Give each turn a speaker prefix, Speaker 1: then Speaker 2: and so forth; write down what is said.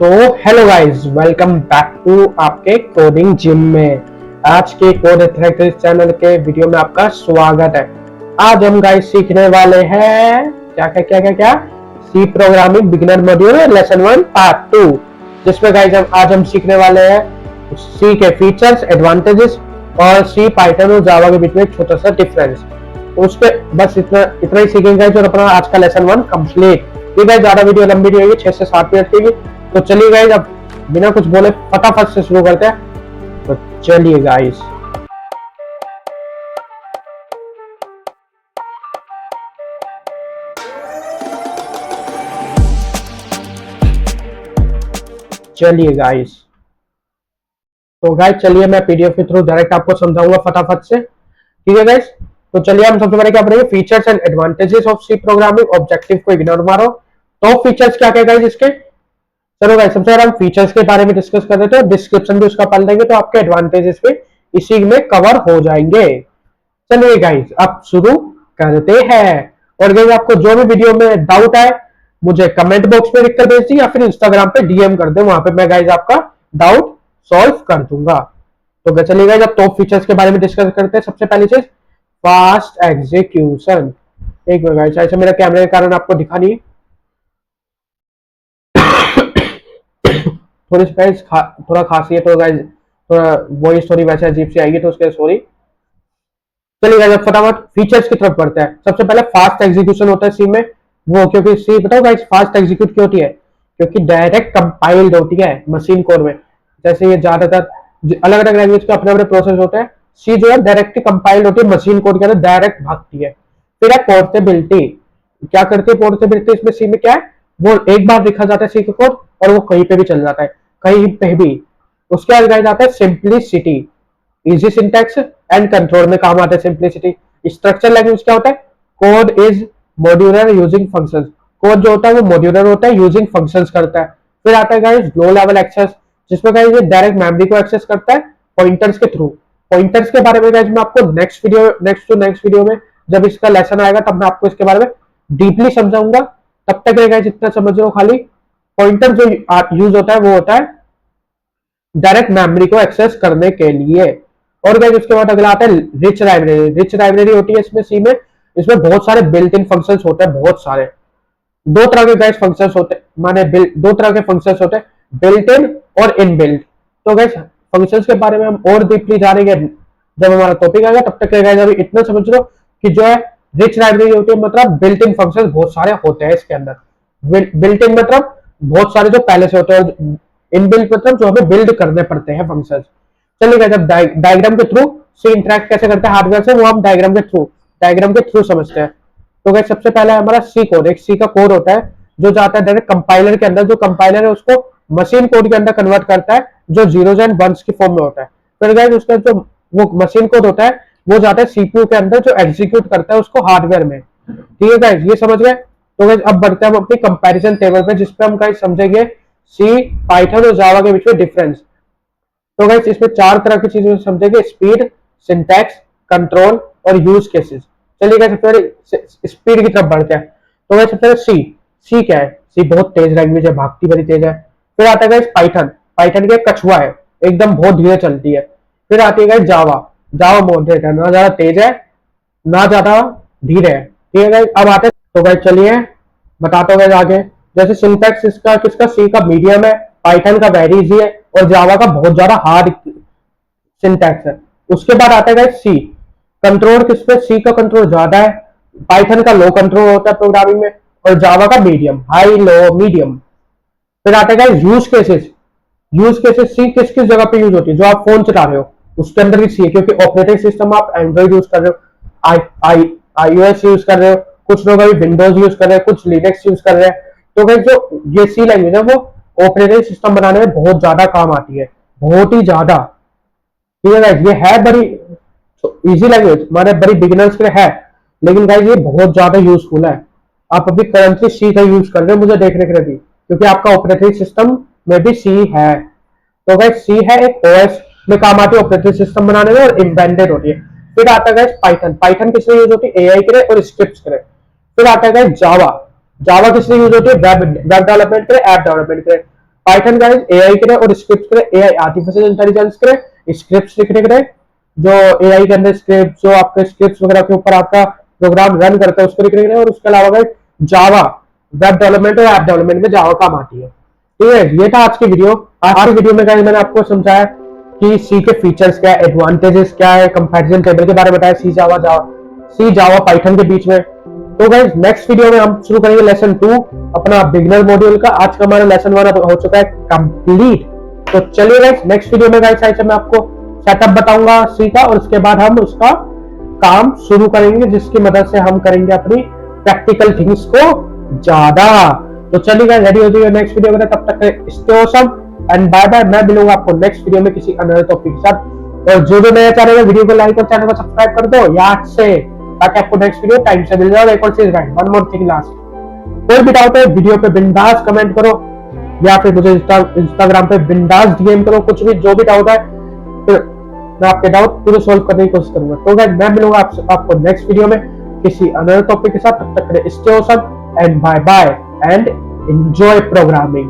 Speaker 1: तो hello guys, welcome back to आपके coding gym में। आज के कोड एथलेटिक्स चैनल के वीडियो में आपका स्वागत है। आज हम गाइस सीखने वाले हैं क्या क्या क्या क्या क्या C programming beginner module lesson 1 part 2, जिसमें गाइस आज हम सीखने वाले हैं सी के फीचर्स, एडवांटेजेस और सी, पाइथन और जावा के बीच में एक छोटा सा डिफरेंस। उसके बस इतना इतना ही सीखेंगे जो अपना आज का लेसन 1 कंप्लीट। ये गाइस ज्यादा वीडियो लंबी नहीं होगी, 6 से 7 मिनट की। तो चलिए गाइस, अब बिना कुछ बोले फटाफट से शुरू करते हैं। तो चलिए गाइस, तो गाइस चलिए मैं पीडीएफ के थ्रू डायरेक्ट आपको समझाऊंगा फटाफट से। ठीक है गाइस, तो चलिए हम सबसे पहले क्या पढ़ेंगे, features and advantages of C programming. Objective को इग्नोर मारो। तो फीचर्स क्या क्या गाइस इसके। चलो गाइस, सबसे पहले हम फीचर्स के बारे में डिस्कस कर देते हैं, डिस्क्रिप्शन भी उसका पढ़ लेंगे तो आपके एडवांटेजेस भी इसी में कवर हो जाएंगे। चलिए गाइस, अब शुरू करते हैं। और गाइस, आपको जो भी वीडियो में डाउट है मुझे कमेंट बॉक्स में लिखकर भेज दीजिए या फिर इंस्टाग्राम पे डीएम कर दे, वहां पे मैं गाइस आपका डाउट सॉल्व कर दूंगा। तो चलिए गाइस, अब टॉप फीचर्स के बारे में डिस्कस करते हैं। सबसे पहली चीज, फास्ट एग्जीक्यूशन। एक मिनट गाइस, ऐसे मेरा कैमरे के कारण आपको दिखा नहीं, थोड़ी सी गाइस थोड़ा खांसी है तो गाइस थोड़ा वॉइस थोड़ी वैसे अजीब सी आएगी, तो उसके लिए सॉरी। चलिए गाइस, फटाफट फीचर्स की तरफ बढ़ते हैं। सबसे पहले फास्ट एग्जीक्यूशन होता है सी में। वो क्योंकि सी, बताओ गाइस, फास्ट एग्जीक्यूट क्यों होती है? क्योंकि डायरेक्ट कंपाइल्ड होती है मशीन कोड में। जैसे ये ज्यादातर अलग अलग लैंग्वेज के अपने अपने प्रोसेस होते हैं, सी जो है डायरेक्ट कंपाइल्ड होती है मशीन कोड के अंदर, डायरेक्ट भागती है। फिर है पोर्टेबिलिटी। क्या करती है पोर्टेबिलिटी इसमें सी में? क्या है, वो एक बार लिखा जाता है सी का कोड और वो कहीं पे भी चल जाता है, कहीं पे भी। उसके बाद गाइस आता है simplicity. Easy syntax and control में काम आता है सिंप्लिसिटी। स्ट्रक्चर लैंग्वेज क्या होता है? Code is modular using functions. Code जो होता है वो मॉड्यूलर होता है, यूजिंग फंक्शंस करता है। फिर आता है गाइस लो लेवल एक्सेस, जिसमें गाइस ये डायरेक्ट मेमोरी को एक्सेस करता है पॉइंटर्स के थ्रू। पॉइंटर्स के बारे में गाइस मैं आपको नेक्स्ट वीडियो में जब इसका लेसन आएगा तब मैं आपको इसके बारे में डीपली समझाऊंगा। तब तक गाइस इतना समझ लो, खाली पॉइंटर जो यूज होता है वो होता है डायरेक्ट मेमोरी को एक्सेस करने के लिए। और गाइस उसके बाद अगला आता है रिच लाइब्रेरी। रिच लाइब्रेरी होती है इसमें सी में। इसमें बहुत सारे बिल्ट इन फंक्शंस होते हैं, बहुत सारे। दो तरह के गाइस फंक्शंस होते हैं, माने दो तरह के फंक्शंस होते हैं, बिल्ट इन और इनबिल्ट। तो गाइस फंक्शंस के बारे में हम और डीपली जानेंगे जब हमारा टॉपिक आएगा। तब तक गाइस अभी इतना समझ लो कि जो है रिच लाइब्रेरी होती है मतलब बिल्ट इन फंक्शंस बहुत सारे होते हैं इसके अंदर। बिल्ट इन मतलब बहुत सारे जो पहले से होते हैं, इनबिल्ट मतलब जो हमें बिल्ड करने पड़ते हैं फंक्शंस। चलिए जब डायग्राम के थ्रू से इंटरेक्ट कैसे करते हैं हार्डवेयर से, वो हम डायग्राम के थ्रू समझते हैं। तो गाइस सबसे पहले हमारा सी कोड, एक सी का कोड होता है जो जाता है डायरेक्ट कंपाइलर के अंदर। जो कंपाइलर है उसको मशीन कोड के अंदर कन्वर्ट करता है, जो जीरोस एंड वंस की फॉर्म में होता है। फिर गाइस उसका जो वो मशीन कोड होता है वो जाता है सीपीयू के अंदर, जो एग्जीक्यूट करता है उसको हार्डवेयर में। ठीक है गाइस, ये समझ गए। तो गाइस अब बढ़ते हैं हम अपनी कंपैरिजन टेबल पे, जिसपे हम गाइस समझेंगे सी, पाइथन और जावा के बीच में डिफरेंस। तो गाइस इसमें चार तरह की चीजें समझेंगे, स्पीड, सिंटैक्स, कंट्रोल और यूज केसेस। चलिए गाइस सबसे पहले स्पीड की तरफ बढ़ते हैं। तो गाइस सबसे पहले सी। सी क्या है? सी बहुत तेज लैंग्वेज है, भागती बड़ी तेज है। फिर आता है गाइस पाइथन। पाइथन क्या कछुआ है, एकदम बहुत धीरे चलती है। फिर आती है गाइस जावा। जावा मॉडरेट है, ना ज्यादा तेज है ना ज्यादा धीरे है। ठीक है गाइस, अब आते हैं। तो गाइस चलिए बताता हूँ आगे। जैसे सिंटैक्स इसका किसका, सी का मीडियम है, पाइथन का वेरी इजी है और जावा का बहुत ज्यादा हार्ड सिंटैक्स है। उसके बाद आता है सी। कंट्रोल किस पे? सी का कंट्रोल ज्यादा है, पाइथन का लो कंट्रोल होता है प्रोग्रामिंग में, और जावा का मीडियम, हाई लो मीडियम। फिर आता है यूज केसेस। यूज केसेस सी किस किस जगह पे यूज होती है? जो आप फोन चला रहे हो उसके अंदर भी सी है, क्योंकि ऑपरेटिंग सिस्टम आप एंड्रॉइड यूज कर रहे हो, आईओएस यूज कर रहे हो, कुछ लोग अभी विंडोज यूज कर रहे हैं, कुछ लिनक्स यूज कर रहे हैं। तो गाइस जो ये सी लैंग्वेज है वो ऑपरेटिंग सिस्टम बनाने में बहुत ज्यादा काम आती है, बहुत ही ज्यादा। ठीक है गाइस, ये है बड़ी इजी लैंग्वेज, माने बड़ी बिगिनर्स के लिए है, लेकिन गाइस ये बहुत ज्यादा यूजफुल है। आप अभी करंटली सी का यूज कर रहे हो मुझे देखने के लिए भी, क्योंकि आपका ऑपरेटिंग सिस्टम में भी सी है। तो गाइस सी है एक ओएस में काम आती है, ऑपरेटिंग सिस्टम बनाने में, और एम्बेडेड होती है। फिर आता है गाइस पाइथन। पाइथन किस लिए यूज होती है? एआई के लिए और स्क्रिप्ट्स के लिए। फिर आता है गाइस जावा। जावा किस लिए यूज होती है? वेब डेवलपमेंट के लिए, ऐप डेवलपमेंट के लिए। पाइथन गाइस एआई के लिए और स्क्रिप्ट के लिए, एआई आर्टिफिशियल इंटेलिजेंस के लिए, स्क्रिप्ट्स लिखने के लिए, जो एआई के अंदर स्क्रिप्ट, जो आपके स्क्रिप्ट्स वगैरह के ऊपर आपका प्रोग्राम रन करता है उसको लिखने के लिए, और उसके अलावा गाइस जावा वेब डेवलपमेंट और ऐप डेवलपमेंट में जावा काम आती है। ठीक है, ये था आज की वीडियो। आज की वीडियो में गाइस मैंने आपको समझाया कि सी के फीचर्स क्या है, एडवांटेजेस क्या है, कंपैरिजन टेबल के बारे में बताया, सी जावा पाइथन के बीच में। तो गाइस नेक्स्ट वीडियो में हम शुरू करेंगे लेसन 2 अपना बिगनर मॉड्यूल का। आज का हमारा लेसन 1 हो चुका है कंप्लीट। तो चलिए गाइस नेक्स्ट वीडियो में गाइस मैं आपको सेटअप बताऊंगा सी का, और उसके बाद हम उसका काम शुरू करेंगे जिसकी मदद से हम करेंगे अपनी प्रैक्टिकल थिंग्स को ज्यादा। तो चलिए गाइस रेडी हो जाइए नेक्स्ट वीडियो में, तब तक stay awesome and bye bye. मैं मिलूंगा आपको नेक्स्ट वीडियो में किसी अनदर टॉपिक के साथ। और जो जो नया चैनल है वीडियो को लाइक और चैनल को सब्सक्राइब कर दो याद से, ताकि आपको नेक्स्ट वीडियो टाइम से मिल जाए। एक और चीज guys, one more thing last, कोई भी डाउट है वीडियो पे बिंदास कमेंट करो, या फिर मुझे इंस्टाग्राम पे बिंदास डीएम करो, कुछ भी जो भी डाउट है, फिर मैं आपके डाउट पूरे सॉल्व करने की कोशिश करूंगा। तो गाइस मैं मिलूंगा आपको नेक्स्ट वीडियो में किसी अनदर टॉपिक के साथ। तब तक के लिए stay awesome and bye bye and enjoy programming.